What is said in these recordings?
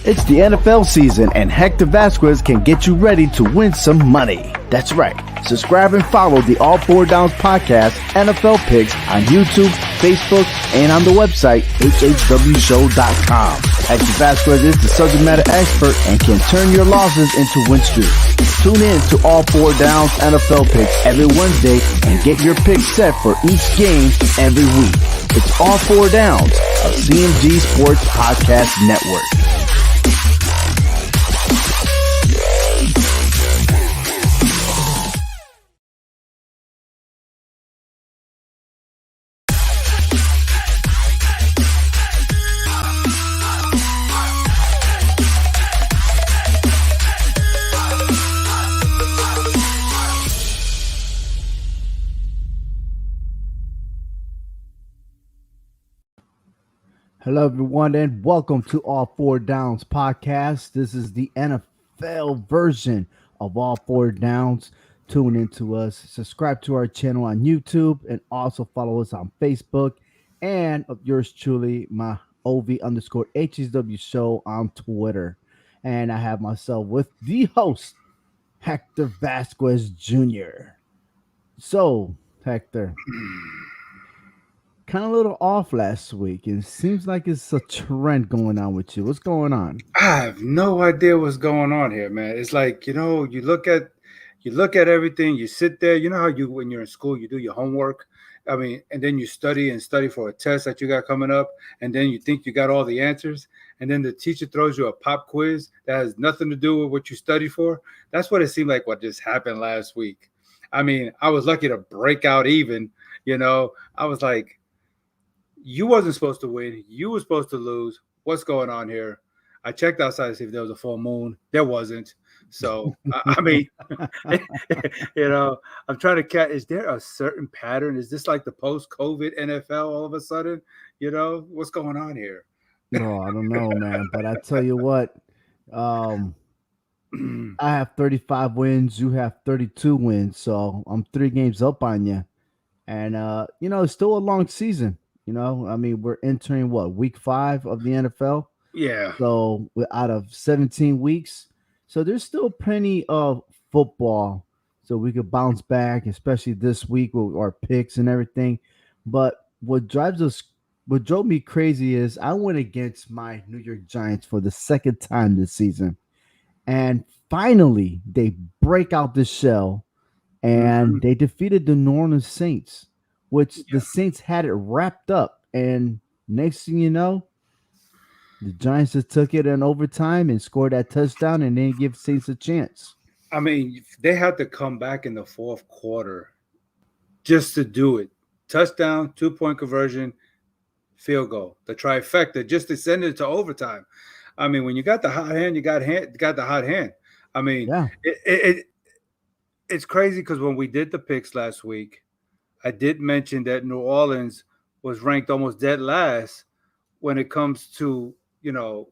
It's the NFL season, and Hector Vasquez can get you ready to win some money. That's right. Subscribe and follow the All Four Downs podcast, NFL Picks, on YouTube, Facebook, and on the website, hhwshow.com. Hector Vasquez is the subject matter expert and can turn your losses into win streaks. Tune in to All Four Downs NFL Picks every Wednesday and get your picks set for each game every week. It's All Four Downs, a CMG Sports Podcast Network. Hello, everyone, and welcome to All Four Downs podcast. This is the NFL version of All Four Downs. Tune into us, subscribe to our channel on YouTube, and also follow us on Facebook. And of yours truly, my Ovi _ HSW show on Twitter. And I have myself with the host, Hector Vasquez Jr. So, Hector, kind of a little off last week. It seems like it's a trend going on with you. What's going on? I have no idea what's going on here, man. It's like, you look at everything, you sit there, you know how when you're in school, you do your homework. I mean, and then you study for a test that you got coming up, and then you think you got all the answers, and then the teacher throws you a pop quiz that has nothing to do with what you studied for. That's what it seemed like what just happened last week. I mean, I was lucky to break out even, I was like, you wasn't supposed to win. You were supposed to lose. What's going on here? I checked outside to see if there was a full moon. There wasn't. So, I mean, I'm trying to catch. Is there a certain pattern? Is this like the post-COVID NFL all of a sudden? What's going on here? No, I don't know, man. But I tell you what, I have 35 wins. You have 32 wins. So I'm 3 games up on you. And, it's still a long season. I mean, we're entering week 5 of the NFL. Yeah. So we're out of 17 weeks. So there's still plenty of football. So we could bounce back, especially this week with our picks and everything. But what drove me crazy is I went against my New York Giants for the second time this season. And finally, they break out the shell and they defeated the New Orleans Saints, which the Saints had it wrapped up. And next thing you know, the Giants just took it in overtime and scored that touchdown and didn't give Saints a chance. I mean, they had to come back in the fourth quarter just to do it. Touchdown, 2-point conversion, field goal. The trifecta just to send it to overtime. I mean, when you got the hot hand, you got the hot hand. I mean, it's crazy because when we did the picks last week, I did mention that New Orleans was ranked almost dead last when it comes to, I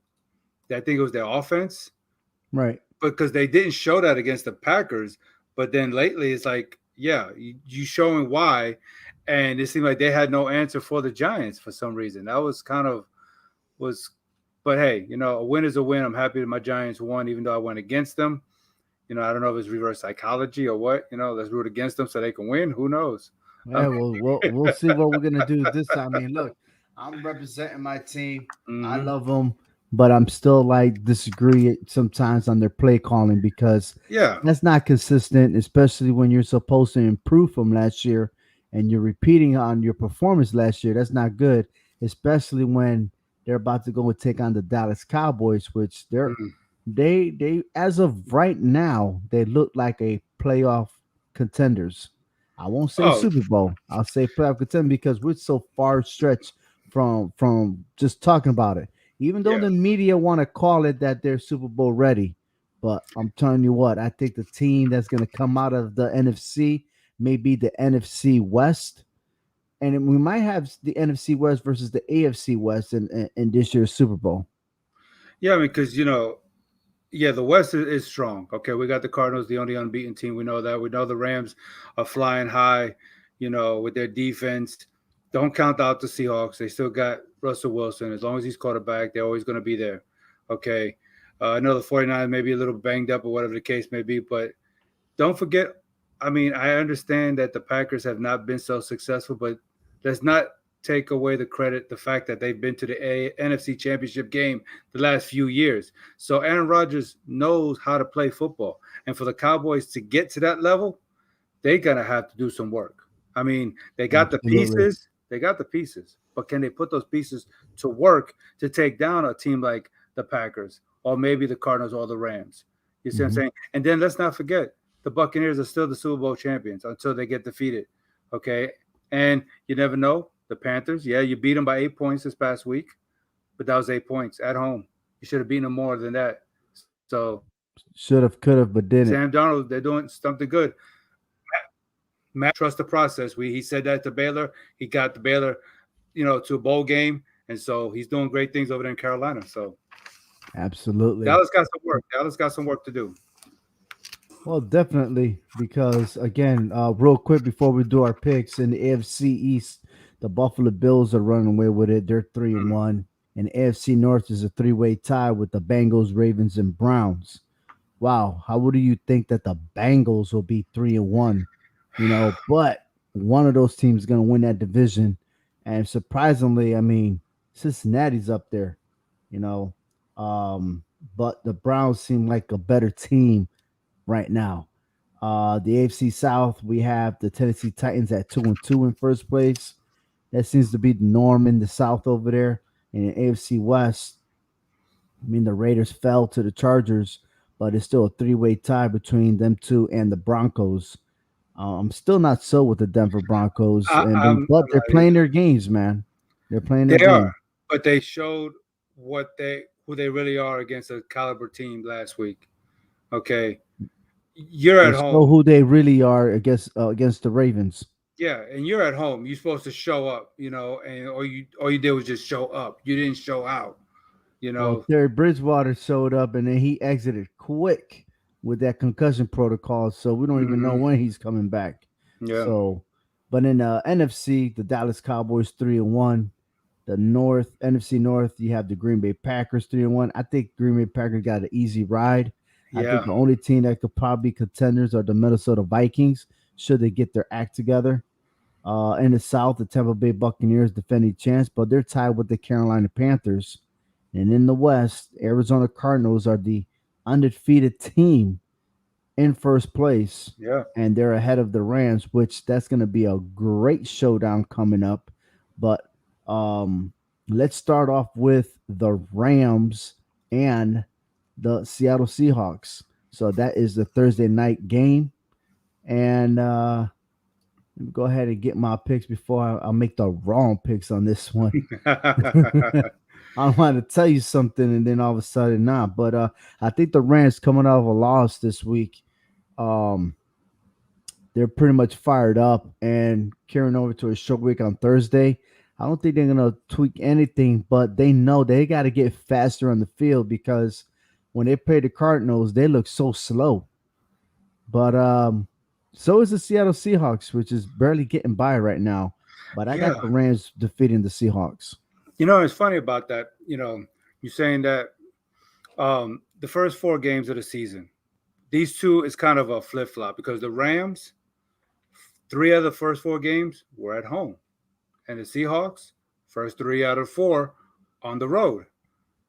think it was their offense. Right. Because they didn't show that against the Packers. But then lately it's like, you showing why. And it seemed like they had no answer for the Giants for some reason. That was but hey, a win is a win. I'm happy that my Giants won, even though I went against them. I don't know if it's reverse psychology or what. Let's root against them so they can win. Who knows? Yeah, we'll see what we're gonna do this time. I mean, look, I'm representing my team. Mm-hmm. I love them, but I'm still disagree sometimes on their play calling because that's not consistent, especially when you're supposed to improve from last year and you're repeating on your performance last year. That's not good, especially when they're about to go and take on the Dallas Cowboys, which they as of right now they look like a playoff contenders. I won't say Super Bowl. I'll say playoff contender because we're so far stretched from just talking about it. Even though the media want to call it that they're Super Bowl ready, but I'm telling you what, I think the team that's going to come out of the NFC may be the NFC West, and we might have the NFC West versus the AFC West in this year's Super Bowl. Yeah, I mean, because the West is strong. Okay, we got the Cardinals, the only unbeaten team. We know that. We know the Rams are flying high, with their defense. Don't count out the Seahawks. They still got Russell Wilson. As long as he's quarterback, they're always going to be there. Okay. I know the 49 may be a little banged up or whatever the case may be, but don't forget, I mean, I understand that the Packers have not been so successful, but let's not take away the credit, the fact that they've been to the NFC Championship game the last few years. So Aaron Rodgers knows how to play football. And for the Cowboys to get to that level, they're gonna have to do some work. I mean, they got the Absolutely. pieces, but can they put those pieces to work to take down a team like the Packers or maybe the Cardinals or the Rams? You see what I'm Hmm. saying? And then let's not forget the Buccaneers are still the Super Bowl champions until they get defeated. Okay, and you never know. The Panthers, yeah, you beat them by 8 points this past week, but that was 8 points at home. You should have beaten them more than that. So Should have, could have, but Sam didn't. Darnold, they're doing something good. Matt, trust the process. He said that to Baylor. He got the Baylor, to a bowl game, and so he's doing great things over there in Carolina. So Absolutely. Dallas got some work. Dallas got some work to do. Well, definitely, because again, real quick before we do our picks in the AFC East, the Buffalo Bills are running away with it. They're 3-1, and AFC North is a three-way tie with the Bengals, Ravens, and Browns. Wow, how would you think that the Bengals will be 3-1? But one of those teams is going to win that division, and surprisingly, I mean, Cincinnati's up there. You know, um, but the Browns seem like a better team right now. The AFC South, we have the Tennessee Titans at 2-2 in first place. That seems to be the norm in the South over there. And in AFC West, I mean, the Raiders fell to the Chargers, but it's still a three-way tie between them two and the Broncos. I'm still not so with the Denver Broncos, but I'm they're not playing either. their games, man. They're playing their They are, game. but they showed who they really are against a caliber team last week. Okay, you're They at show home. who they really are against the Ravens. Yeah, and you're at home. You're supposed to show up, and all you did was just show up. You didn't show out, you Well, know. Terry Bridgewater showed up and then he exited quick with that concussion protocol, so we don't even know Hmm. when he's coming back. Yeah, So, but in the NFC, the Dallas Cowboys 3-1. The North NFC North, you have the Green Bay Packers 3-1. I think Green Bay Packers got an easy ride. I think yeah, the only team that could probably be contenders are the Minnesota Vikings, should they get their act together. In the South, the Tampa Bay Buccaneers defending champs, but they're tied with the Carolina Panthers. And in the West, Arizona Cardinals are the undefeated team in first place, yeah. and they're ahead of the Rams, which that's going to be a great showdown coming up. But um, let's start off with the Rams and the Seattle Seahawks. So that is the Thursday night game, and let me go ahead and get my picks before I make the wrong picks on this one. I want to tell you something, and then all of a sudden, not. But I think the Rams coming out of a loss this week. Um, they're pretty much fired up and carrying over to a short week on Thursday. I don't think they're gonna tweak anything, but they know they got to get faster on the field because when they play the Cardinals, they look so slow. But so is the Seattle Seahawks, which is barely getting by right now. But I got Yeah. the Rams defeating the Seahawks. It's funny about that. You're saying that the first four games of the season, these two is kind of a flip flop because the Rams, three of the first four games were at home, and the Seahawks, first three out of four on the road.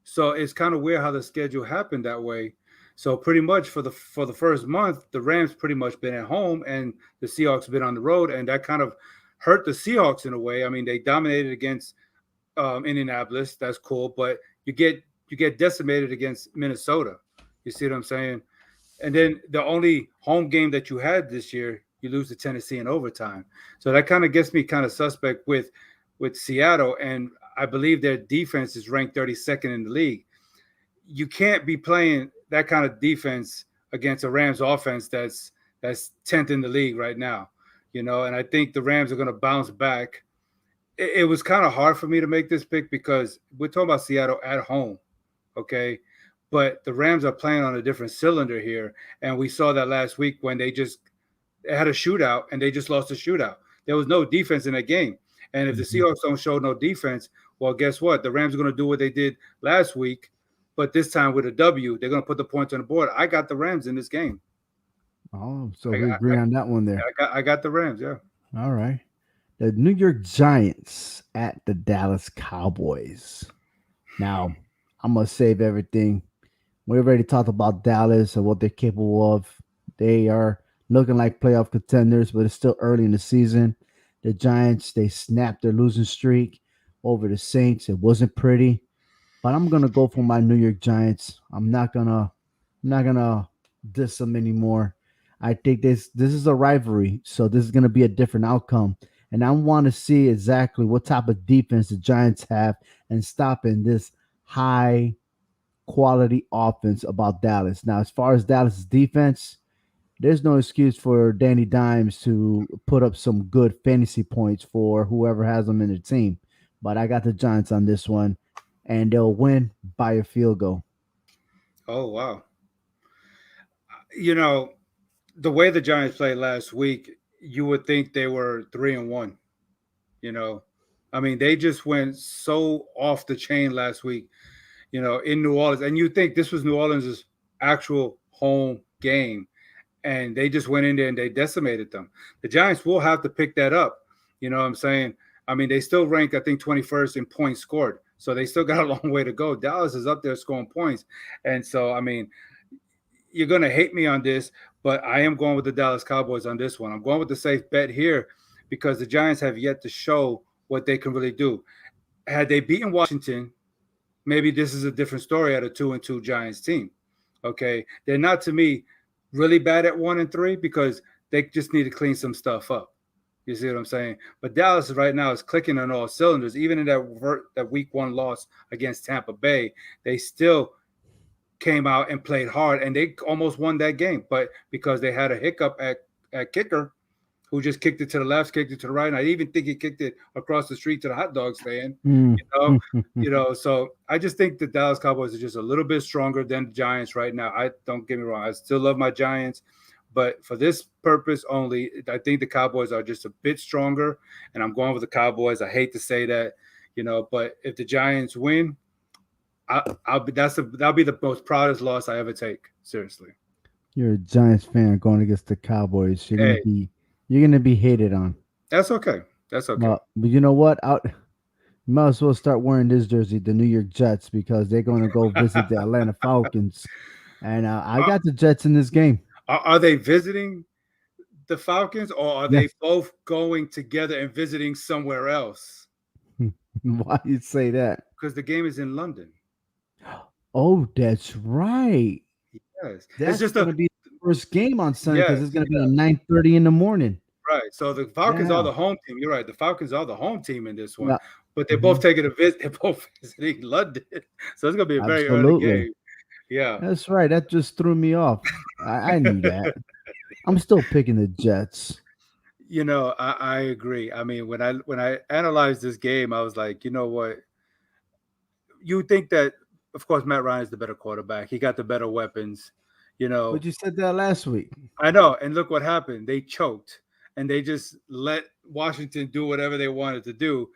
So it's kind of weird how the schedule happened that way. So pretty much for the first month, the Rams pretty much been at home and the Seahawks been on the road, and that kind of hurt the Seahawks in a way. I mean, they dominated against Indianapolis. That's cool, but you get decimated against Minnesota. You see what I'm saying? And then the only home game that you had this year, you lose to Tennessee in overtime. So that kind of gets me kind of suspect with Seattle, and I believe their defense is ranked 32nd in the league. You can't be playing that kind of defense against a Rams offense that's 10th in the league right now. And I think the Rams are going to bounce back. It was kind of hard for me to make this pick because we're talking about Seattle at home, okay? But the Rams are playing on a different cylinder here, and we saw that last week when they had a shootout and they just lost a shootout. There was no defense in that game, and if the Mhm. Seahawks don't show no defense, well, guess what? The Rams are going to do what they did last week, but this time with a W, they're going to put the points on the board. I got the Rams in this game. Oh, so I, we I, agree on that one there. I got the Rams. Yeah. All right. The New York Giants at the Dallas Cowboys. Now, I'm gonna save everything. We already talked about Dallas and what they're capable of. They are looking like playoff contenders, but it's still early in the season. The Giants, they snapped their losing streak over the Saints. It wasn't pretty, but I'm gonna go for my New York Giants. I'm not gonna diss them anymore. I think this is a rivalry, so this is gonna be a different outcome. And I want to see exactly what type of defense the Giants have and stopping this high quality offense about Dallas. Now, as far as Dallas' defense, there's no excuse for Danny Dimes to put up some good fantasy points for whoever has them in their team. But I got the Giants on this one, and they'll win by a field goal. Oh wow. You know, the way the Giants played last week, you would think they were 3-1. You know, I mean, they just went so off the chain last week. In New Orleans, and you think this was New Orleans' actual home game, and they just went in there and they decimated them. The Giants will have to pick that up. You know what I'm saying? I mean, they still rank, I think, 21st in points scored. So they still got a long way to go. Dallas is up there scoring points. And so, I mean, you're going to hate me on this, but I am going with the Dallas Cowboys on this one. I'm going with the safe bet here because the Giants have yet to show what they can really do. Had they beaten Washington, maybe this is a different story at a 2-2 Giants team. Okay. They're not, to me, really bad at 1-3 because they just need to clean some stuff up. You see what I'm saying? But Dallas right now is clicking on all cylinders. Even in that week one loss against Tampa Bay, they still came out and played hard, and they almost won that game. But because they had a hiccup at kicker, who just kicked it to the left, kicked it to the right, and I even think he kicked it across the street to the hot dog stand. Mm. So I just think the Dallas Cowboys are just a little bit stronger than the Giants right now. I don't get me wrong, I still love my Giants, but for this purpose only, I think the Cowboys are just a bit stronger, and I'm going with the Cowboys. I hate to say that, but if the Giants win, that'll be the most proudest loss I ever take. Seriously. You're a Giants fan going against the Cowboys. You're gonna be hated on. That's okay. That's okay. But you know what? You might as well start wearing this jersey, the New York Jets, because they're going to go visit the Atlanta Falcons. And I got the Jets in this game. Are they visiting the Falcons, or are they Yes. both going together and visiting somewhere else? Why you say that? Because the game is in London. Oh, that's right. Yes, it's That's just going to be the first game on Sunday because yes, it's going to be at 9:30 in the morning. right. So the Falcons are Yeah. the home team. You're right. The Falcons are the home team in this one, Yeah. but they're both Mhm. taking a visit. They're both visiting London, so it's gonna be a very early Absolutely. game. Yeah. That's right. That just threw me off. I knew that. I'm still picking the Jets. I agree. I mean, when I analyzed this game, I was like, you know what? You would think that, of course, Matt Ryan is the better quarterback. He got the better weapons. You know, But you said that last week. I know. And look what happened. They choked and they just let Washington do whatever they wanted to do.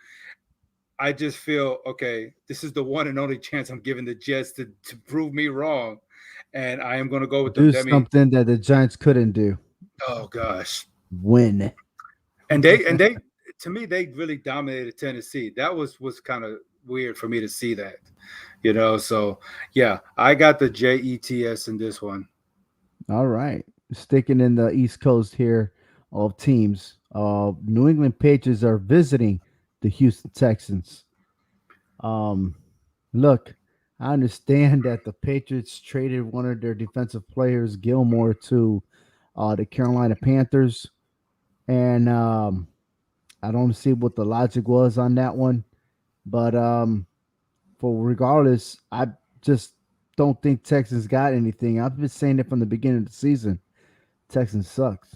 I just feel, okay, this is the one and only chance I'm giving the Jets to prove me wrong. And I am going to go with them. Do I mean, something that the Giants couldn't do. oh gosh. Win. And they to me, they really dominated Tennessee. That was kind of weird for me to see that. So yeah, I got the Jets in this one. All right. Sticking in the East Coast here of teams. New England Patriots are visiting the Houston Texans. Um, Look, I understand that the Patriots traded one of their defensive players, Gilmore, to the Carolina Panthers, and I don't see what the logic was on that one. But for regardless, I just don't think Texans got anything. I've been saying it from the beginning of the season. Texans sucks,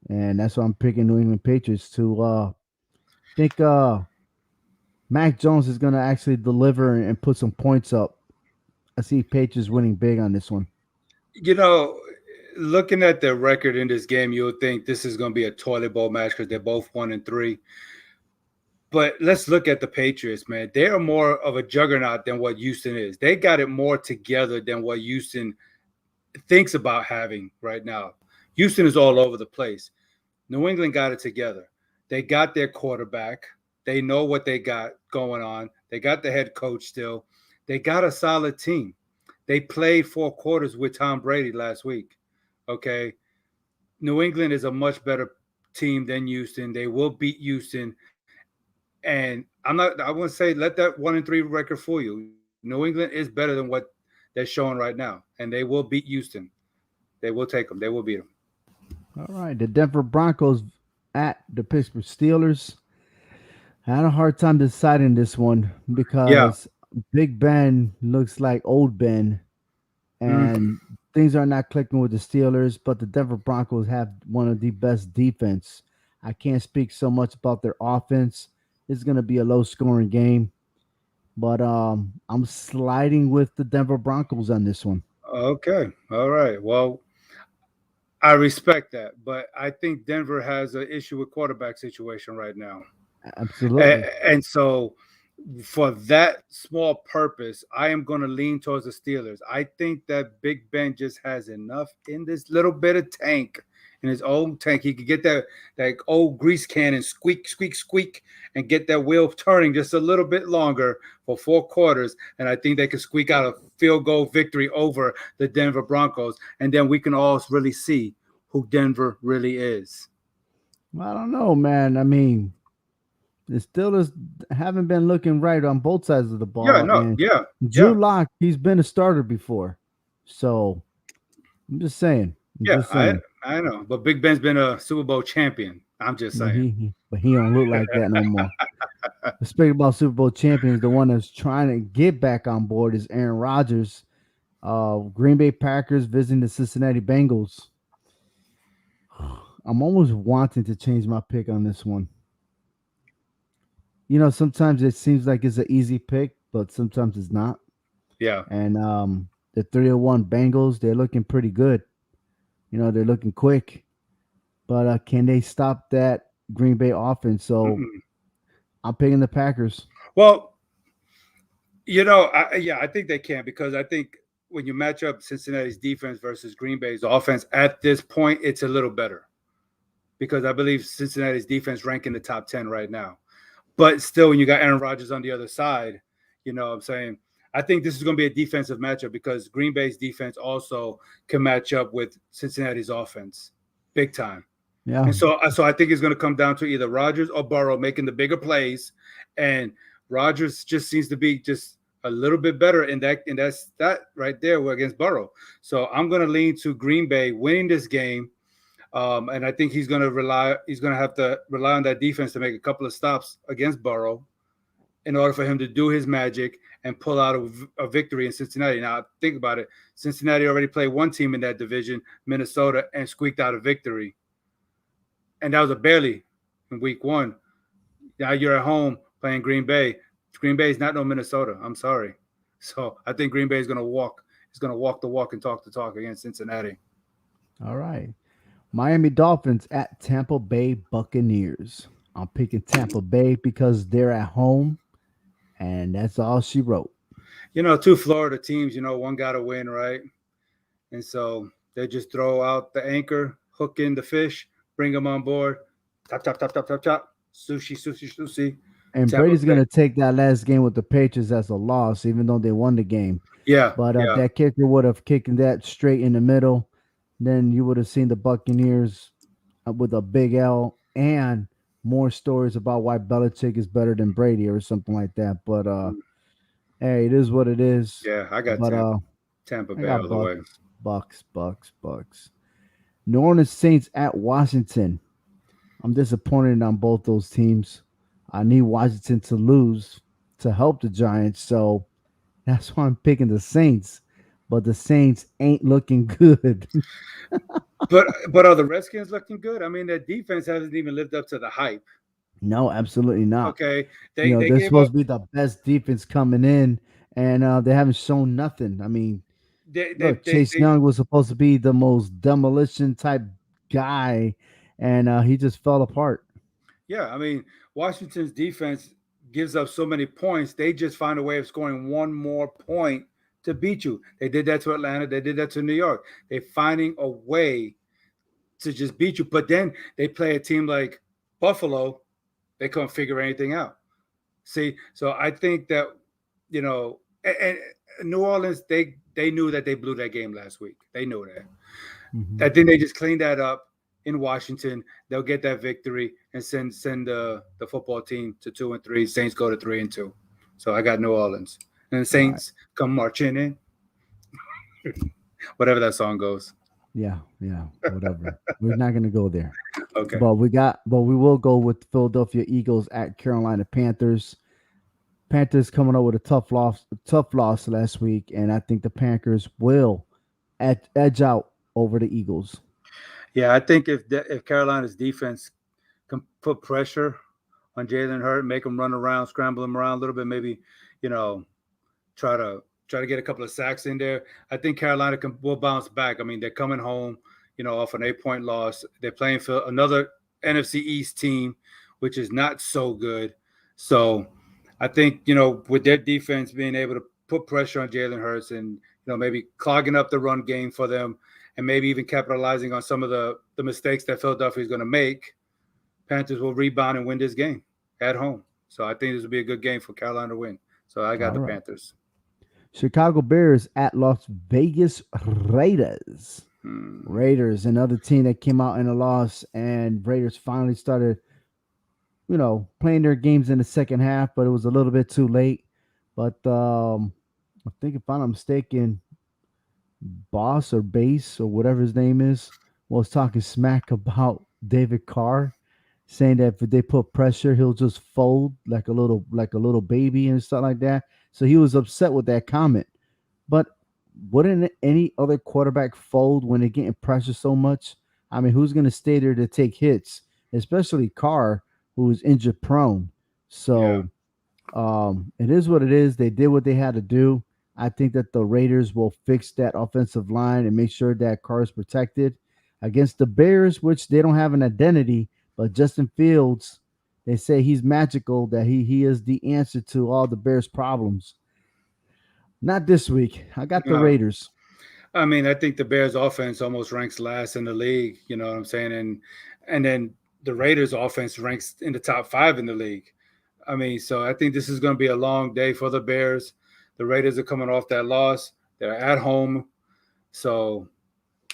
and that's why I'm picking New England Patriots to think Mac Jones is going to actually deliver and put some points up. I see Patriots winning big on this one. You know, Looking at their record in this game, you would think this is going to be a toilet bowl match because they're both 1-3. But let's look at the Patriots, man. They are more of a juggernaut than what Houston is. They got it more together than what Houston thinks about having right now. Houston is all over the place. New England got it together. They got their quarterback. They know what they got going on. They got the head coach still. They got a solid team. They played 4 quarters with Tom Brady last week. Okay. New England is a much better team than Houston. They will beat Houston. And I wouldn't say let that 1-3 record fool you. New England is better than what they're showing right now. And they will beat Houston. They will take them. They will beat them. All right, the Denver Broncos at the Pittsburgh Steelers. I had a hard time deciding this one Yeah. because Big Ben looks like old Ben, Mm. and things are not clicking with the Steelers. But the Denver Broncos have one of the best defense. I can't speak so much about their offense. It's going to be a low scoring game, but I'm sliding with the Denver Broncos on this one. Okay. All right. Well, I respect that, but I think Denver has an issue with quarterback situation right now. Absolutely. And so for that small purpose, I am going to lean towards the Steelers. I think that Big Ben just has enough in this little bit of tank, in his old tank. He could get that old grease can and squeak, squeak, squeak, and get that wheel turning just a little bit longer for 4 quarters. And I think they could squeak out a field goal victory over the Denver Broncos. And then we can all really see who Denver really is. I don't know, man. I mean, the Steelers haven't been looking right on both sides of the Yeah, ball, no, and yeah, Drew yeah. Lock, he's been a starter before, so I'm just saying. I'm Yeah, just saying. I know, but Big Ben's been a Super Bowl champion. I'm just But saying. he don't look like that no more. Speaking about Super Bowl champions, the one that's trying to get back on board is Aaron Rodgers. Green Bay Packers visiting the Cincinnati Bengals. I'm almost wanting to change my pick on this one. You know, sometimes it seems like it's an easy pick, but sometimes it's not. Yeah. And the 301 Bengals, they're looking pretty good. You know, they're looking quick, but can they stop that Green Bay offense? So Mm-mm. I'm picking the Packers. Well, I think they can because I think when you match up Cincinnati's defense versus Green Bay's offense at this point, it's a little better because I believe Cincinnati's defense rank in the top 10 right now. But still, when you got Aaron Rodgers on the other side, you know what I'm saying? I think this is going to be a defensive matchup because Green Bay's defense also can match up with Cincinnati's offense big time. Yeah. And so I think it's going to come down to either Rodgers or Burrow making the bigger plays, and Rodgers just seems to be just a little bit better in that, and that's that right there against Burrow. So I'm going to lean to Green Bay winning this game, and I think he's going to have to rely on that defense to make a couple of stops against Burrow in order for him to do his magic and pull out a victory in Cincinnati. Now think about it: Cincinnati already played one team in that division, Minnesota, and squeaked out a victory, and that was a barely in week 1. Now you're at home playing Green Bay. Green Bay is not no Minnesota. I'm sorry. So I think Green Bay is going to walk. Is going to walk the walk and talk the talk against Cincinnati. All right. Miami Dolphins at Tampa Bay Buccaneers. I'm picking Tampa Bay because they're at home, and that's all she wrote. Two Florida teams. One got to win, right? And so they just throw out the anchor, hook in the fish, bring them on board. Chop, chop, chop, chop, chop, chop. Sushi, sushi, sushi. And Tampa Brady's Bay. going to take that last game with the Patriots as a loss, even though they won the game. Yeah, But yeah. that kicker would have kicked that straight in the middle. Then you would have seen the Buccaneers with a big L and more stories about why Belichick is better than Brady or something like that. But hey, it is what it is. Yeah, I got But Tampa I Bay got all the way. Bucks. New Orleans Saints at Washington. I'm disappointed on both those teams. I need Washington to lose to help the Giants, so that's why I'm picking the Saints. But the Saints ain't looking good. But are the Redskins looking good? I mean, their defense hasn't even lived up to the hype. No, absolutely not. Okay, You they know, they they're gave up. supposed to be the best defense coming in, and they haven't shown nothing. I mean, They they look, they, Chase they Young was supposed to be the most demolition type guy, and he just fell apart. Yeah, I mean, Washington's defense gives up so many points, they just find a way of scoring one more point to beat you. They did that to Atlanta. They did that to New York. They're finding a way to just beat you. But then they play a team like Buffalo. They couldn't figure anything out. See, so I think that and New Orleans, they knew that they blew that game last week. They knew that. I Hmm. think they just cleaned that up in Washington. They'll get that victory and send the football team to 2-3. Saints go to 3-2. So I got New Orleans, and the All right. Saints come marching in. Whatever that song goes. Yeah, yeah, whatever. We're not gonna go there. Okay. But we will go with Philadelphia Eagles at Carolina Panthers. Panthers coming up with tough loss last week, and I think the Packers will edge out over the Eagles. Yeah, I think if Carolina's defense can put pressure on Jalen Hurt, make him run around, scramble him around a little bit, maybe, you know, try to get a couple of sacks in there. I think Carolina will bounce back. I mean, they're coming home, off an 8-point loss. They're playing for another NFC East team, which is not so good. So I think, with their defense being able to put pressure on Jalen Hurts and, maybe clogging up the run game for them and maybe even capitalizing on some of the mistakes that Philadelphia is going to make, Panthers will rebound and win this game at home. So I think this will be a good game for Carolina to win. So I got All the right. Panthers. Chicago Bears at Las Vegas Raiders. Hmm. Raiders, another team that came out in a loss, and Raiders finally started, playing their games in the second half, but it was a little bit too late. But I think if I'm not mistaken, Boss or Base or whatever his name is was talking smack about David Carr, saying that if they put pressure, he'll just fold like a little baby and stuff like that. So he was upset with that comment. But wouldn't any other quarterback fold when they're getting pressure so much? I mean, who's going to stay there to take hits, especially Carr, who is injury prone? Yeah. So it is what it is. They did what they had to do. I think that the Raiders will fix that offensive line and make sure that Carr is protected against the Bears, which they don't have an identity. But Justin Fields, they say he's magical, that he is the answer to all the Bears' problems. Not this week. I got the No. Raiders. I mean, I think the Bears offense almost ranks last in the league, you know what I'm saying? And then the Raiders offense ranks in the top 5 in the league. I mean, so I think this is going to be a long day for the Bears. The Raiders are coming off that loss. They're at home. So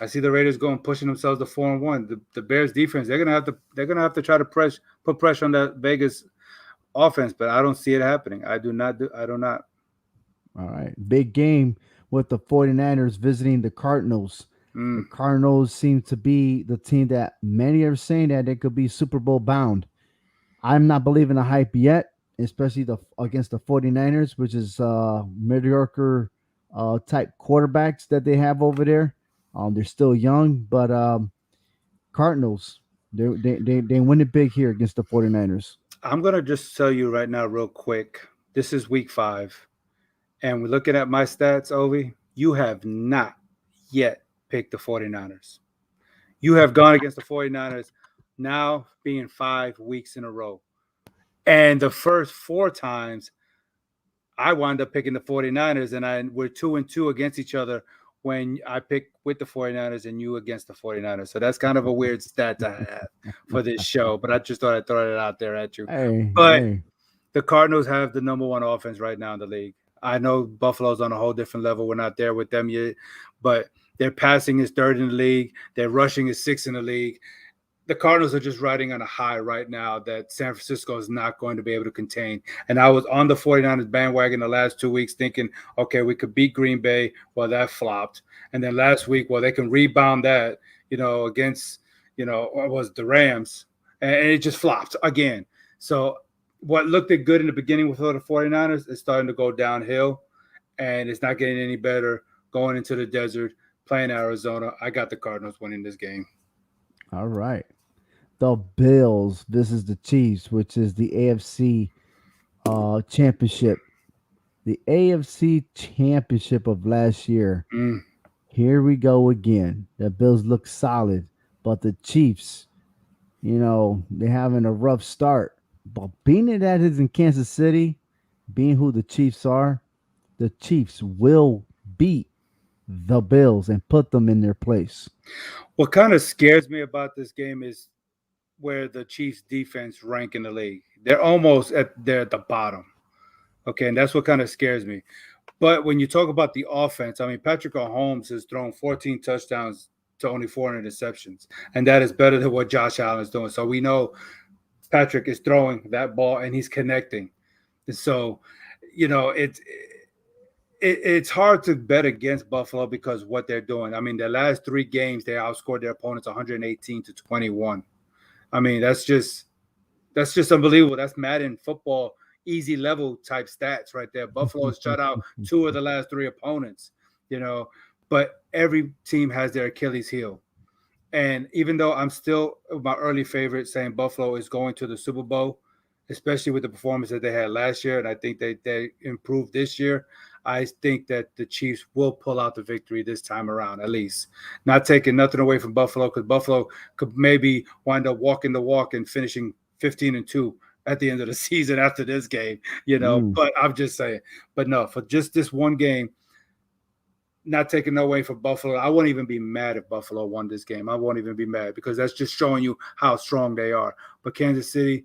I see the Raiders going pushing themselves to 4-1. The Bears defense, they're gonna have to try to put pressure on that Vegas offense, but I don't see it happening. I do not. All right. Big game with the 49ers visiting the Cardinals. The Mm, Cardinals seem to be the team that many are saying that they could be Super Bowl bound. I'm not believing the hype yet, especially the against the 49ers, which is mediocre type quarterbacks that they have over there. They're still young, but Cardinals, they win it big here against the 49ers. I'm gonna just tell you right now, real quick. This is week 5, and we're looking at my stats, Ovi. You have not yet picked the 49ers. You have gone against the 49ers now being 5 weeks in a row. And the first 4 times I wound up picking the 49ers, and we're 2-2 against each other when I picked with the 49ers and you against the 49ers. So that's kind of a weird stat to have for this show, but I just thought I'd throw it out there at you. Hey, But hey. the Cardinals have the number 1 offense right now in the league. I know Buffalo's on a whole different level. We're not there with them yet, but their passing is 3rd in the league. Their rushing is 6th in the league. The Cardinals are just riding on a high right now that San Francisco is not going to be able to contain. And I was on the 49ers bandwagon the last 2 weeks thinking, okay, we could beat Green Bay. Well, that flopped. And then last week, well, they can rebound that, against, what was the Rams. And it just flopped again. So what looked good in the beginning with the 49ers is starting to go downhill. And it's not getting any better going into the desert, playing Arizona. I got the Cardinals winning this game. All right. The Bills. This is the Chiefs, which is the AFC championship. The AFC championship of last year. Mm. Here we go again. The Bills look solid, but the Chiefs, they're having a rough start. But being it that is in Kansas City, being who the Chiefs are, the Chiefs will beat the Bills and put them in their place. What kind of scares me about this game is where the Chiefs defense rank in the league. They're at the bottom. Okay, and that's what kind of scares me. But when you talk about the offense, I mean, Patrick Mahomes has thrown 14 touchdowns to only 4 interceptions, and that is better than what Josh Allen is doing. So we know Patrick is throwing that ball and he's connecting. And so, you know, it's hard to bet against Buffalo because what they're doing. I mean, their last 3 games, they outscored their opponents 118-21. I mean, that's just unbelievable. That's Madden football easy level type stats right there. Buffalo has shut out 2 of the last 3 opponents, you know, but every team has their Achilles heel. And even though I'm still my early favorite saying Buffalo is going to the Super Bowl, especially with the performance that they had last year, and I think they improved this year, I think that the Chiefs will pull out the victory this time around, at least. Not taking nothing away from Buffalo, because Buffalo could maybe wind up walking the walk and finishing 15-2 at the end of the season after this game, you know. Mm. But I'm just saying, but no, for just this one game, not taking away from Buffalo. I wouldn't even be mad if Buffalo won this game. I won't even be mad because that's just showing you how strong they are. But Kansas City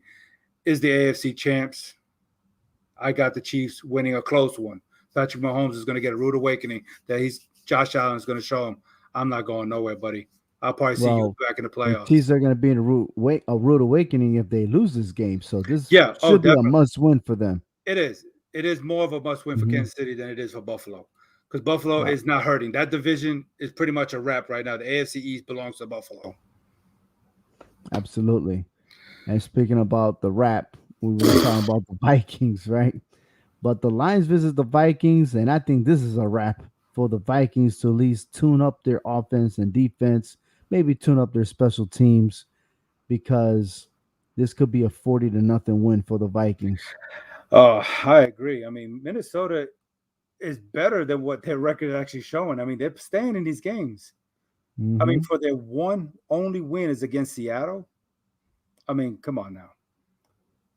is the AFC champs. I got the Chiefs winning a close one. Patrick Mahomes is going to get a rude awakening that Josh Allen is going to show him, I'm not going nowhere, buddy. I'll probably see you Well, back in the the playoffs. Chiefs are going to be in a rude awakening if they lose this game. So this Yeah. Oh, should be a definitely. must win for them. It is. It is more of a must win for Hmm. Kansas City than it is for Buffalo because Buffalo Right, is not hurting. That division is pretty much a wrap right now. The AFC East belongs to Buffalo. absolutely. And speaking about the rap, we were talking about the Vikings, right? But the Lions visit the Vikings, and I think this is a wrap for the Vikings to at least tune up their offense and defense, maybe tune up their special teams, because this could be a 40 to nothing win for the Vikings. Oh, I agree. I mean, Minnesota is better than what their record is actually showing. I mean, they're staying in these games. I mean, Hmm. for their one only win is against Seattle. I mean, come on now.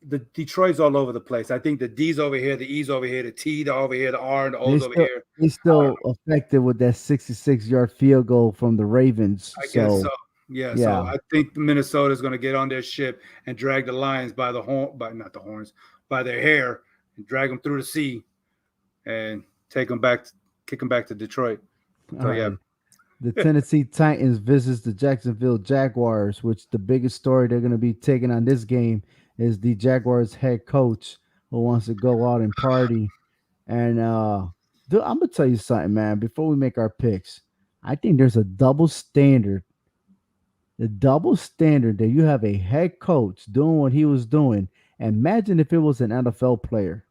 The Detroit's all over the place. I think the D's over here, the E's over here, the T over here, the R and the They O's over still here. they I don't still affected with that 66-yard field goal from the Ravens. I guess so. So Yeah, so yeah, I think Minnesota is going to get on their ship and drag the Lions by the horn, by not the horns, by their hair, and drag them through the sea and take them back, kick them back to Detroit. all So yeah, right. The Tennessee Titans visits the Jacksonville Jaguars, which the biggest story they're going to be taking on this game is the Jaguars head coach who wants to go out and party. And dude, I'm gonna tell you something, man. Before we make our picks, I think there's a double standard. The double standard that you have a head coach doing what he was doing. Imagine if it was an NFL player.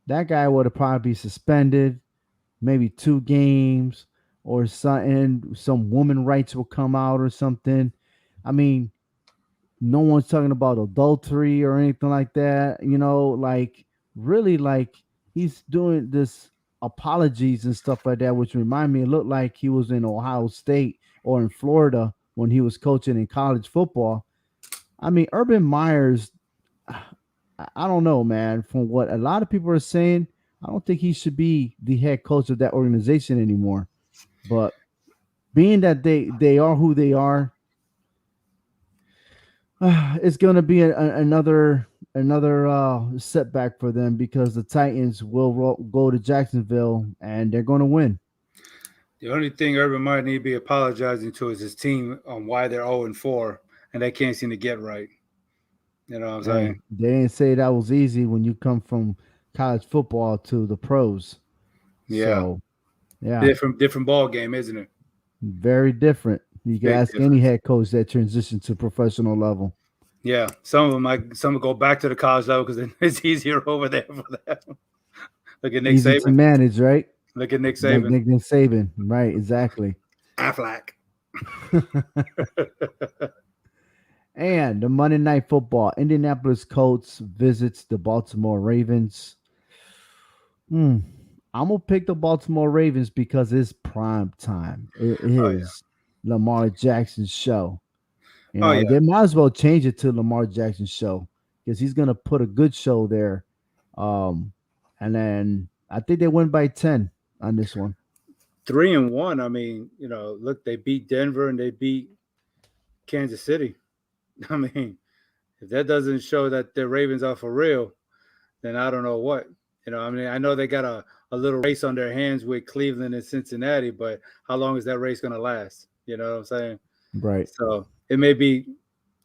That guy would have probably be suspended, maybe 2 games or something. Some woman rights will come out or something. I mean, no one's talking about adultery or anything like that. Like really, like he's doing this apologies and stuff like that, which remind me, it looked like he was in Ohio State or in Florida when he was coaching in college football. I mean, Urban Myers, I don't know, man. From what a lot of people are saying, I don't think he should be the head coach of that organization anymore. But being that they are who they are, it's going to be another setback for them because the Titans will go to Jacksonville and they're going to win. the only thing Urban might need to be apologizing to is his team on why they're 0-4 and they can't seem to get right. You know what I'm saying? Hey, they didn't say that was easy when you come from college football to the pros. Yeah, So yeah, different ball game, isn't it? very different. You can Big ask any difference. head coach that transitioned to professional level. Yeah, some will go back to the college level because it's easier over there for them. Look at Nick Easy to Saban. manage, right? Look at Nick Like Saban. Nick Saban, right? Exactly. Aflac. And the Monday Night Football, Indianapolis Colts visits the Baltimore Ravens. Hmm. I'm gonna pick the Baltimore Ravens because it's prime time. It Oh yeah. is Lamar Jackson's show. Oh They yeah. might as well change it to Lamar Jackson's show. because he's gonna put a good show there. Um, and then I think they win by 10 on this one. 3-1. I mean, look, they beat Denver and they beat Kansas City. I mean, if that doesn't show that the Ravens are for real, then I don't know what. I mean, I know they got a little race on their hands with Cleveland and Cincinnati, but how long is that race going to last? You know what I'm saying? Right. So it may be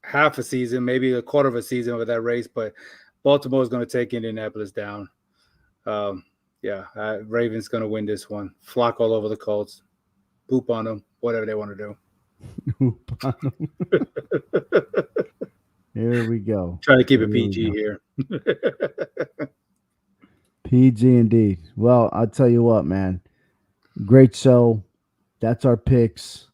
half a season, maybe a quarter of a season with that race, but Baltimore is going to take Indianapolis down. Yeah, Ravens going to win this one. Flock all over the Colts, poop on them, whatever they want to do. Here we go. Trying to keep it PG here. PG indeed. Well, I'll tell you what, man. Great show. That's our picks.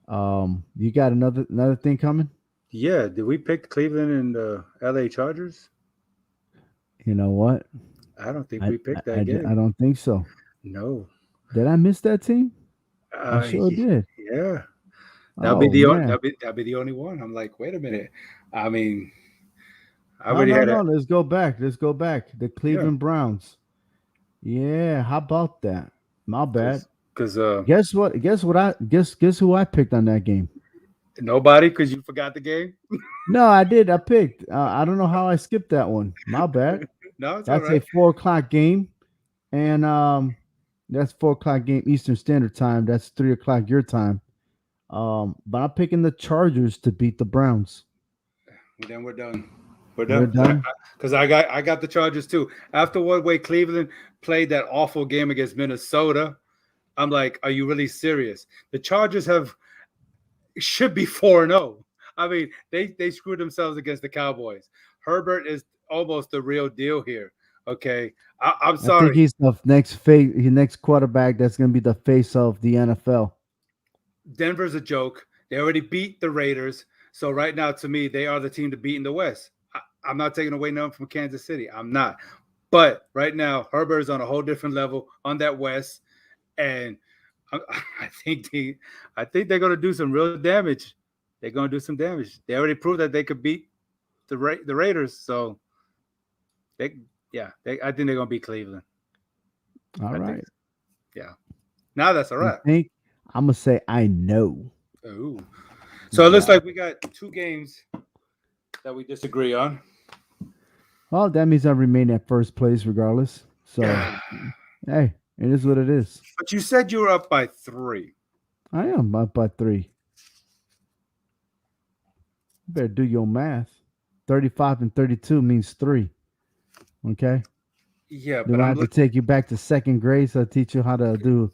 You got another thing coming? Yeah. Did we pick Cleveland and the LA Chargers? You know what? I don't think we picked that game. I don't think so. No. Did I miss that team? I sure did. Yeah. That'll be the only one. I'm like, wait a minute. I mean, I already had it. Let's go back. The Cleveland Browns. Yeah, how about that? My bad. Because guess what? Guess who I picked on that game? Nobody, because you forgot the game. No, I did. I picked. I don't know how I skipped that one. My bad. No, it's that's all right. a 4:00 game, and that's 4:00 game Eastern Standard Time. That's 3:00 your time. But I'm picking the Chargers to beat the Browns. Then we're done. We're done. Because I got the Chargers too. After what way Cleveland played that awful game against Minnesota, I'm like, are you really serious? The Chargers should be 4-0. I mean, they screwed themselves against the Cowboys. Herbert is almost the real deal here. Okay, I'm sorry. I think he's the next quarterback that's going to be the face of the NFL. Denver's a joke. They already beat the Raiders. So right now, to me, they are the team to beat in the West. I'm not taking away nothing from Kansas City. I'm not. But right now, Herbert is on a whole different level on that West, and I think they're going to do some real damage. They're going to do some damage. They already proved that they could beat the Raiders. So I think they're going to beat Cleveland. All right. Yeah. Now that's all right. I'm going to say I know. Ooh. So it looks like we got 2 games that we disagree on. Well, that means I remain at first place regardless. So, hey, it is what it is. But you said you were up by 3. I am up by 3. You better do your math. 35 and 32 means 3. Okay? Yeah, but I have to take you back to second grade so I teach you how to do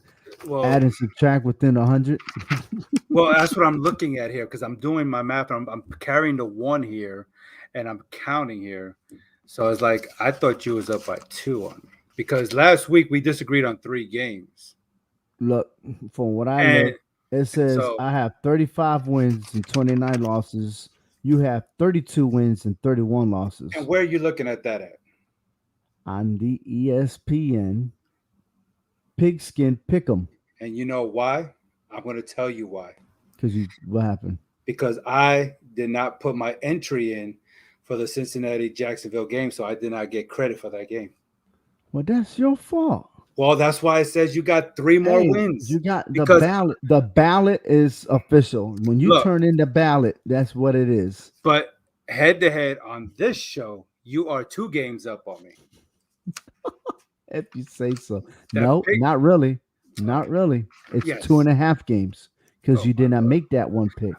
add and subtract within 100. Well, that's what I'm looking at here because I'm doing my math. I'm carrying the 1 here, and I'm counting here. So it's like I thought you was up by 2 on me because last week we disagreed on 3 games. Look, from what I look, it says I have 35 wins and 29 losses. You have 32 wins and 31 losses. And where are you looking at that at? On the ESPN Pigskin Pick'em. And you know why? I'm going to tell you why. What happened? Because I did not put my entry in for the Cincinnati-Jacksonville game, so I did not get credit for that game. Well, that's your fault. Well, that's why it says you got 3 more wins. You got the ballot. The ballot is official. When you turn in the ballot, that's what it is. But head-to-head on this show, you are 2 games up on me. If you say so. Not really. Not really. It's 2.5 games because you did not make that one pick.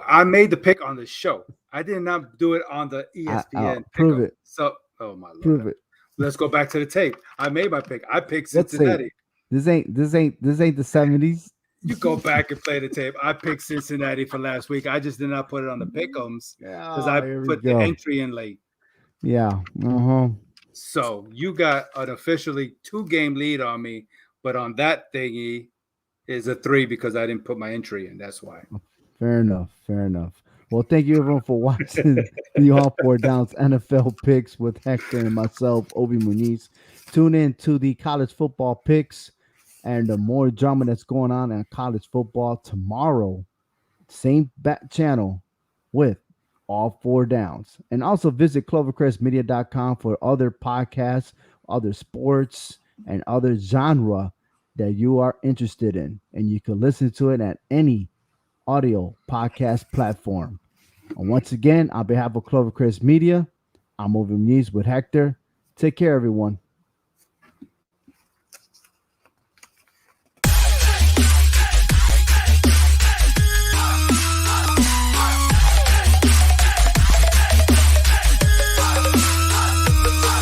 I made the pick on the show. I did not do it on the ESPN. Prove it. So, oh my Lord. Prove it. Let's go back to the tape. I made my pick. I picked Cincinnati. This ain't the 70s. You go back and play the tape. I picked Cincinnati for last week. I just did not put it on the pick'ems because I put the entry in late. Yeah. So you got an officially 2-game lead on me, but on that thingy is a 3 because I didn't put my entry in. That's why. Fair enough. Well, thank you everyone for watching the All 4 Downs NFL picks with Hector and myself, Ovi Muniz. Tune in to the college football picks and the more drama that's going on in college football tomorrow. Same channel with all four downs. And also visit clovercrestmedia.com for other podcasts, other sports, and other genre that you are interested in. And you can listen to it at any audio podcast platform. And once again, on behalf of Clovercrest Media, I'm Ovi with Hector. Take care, everyone.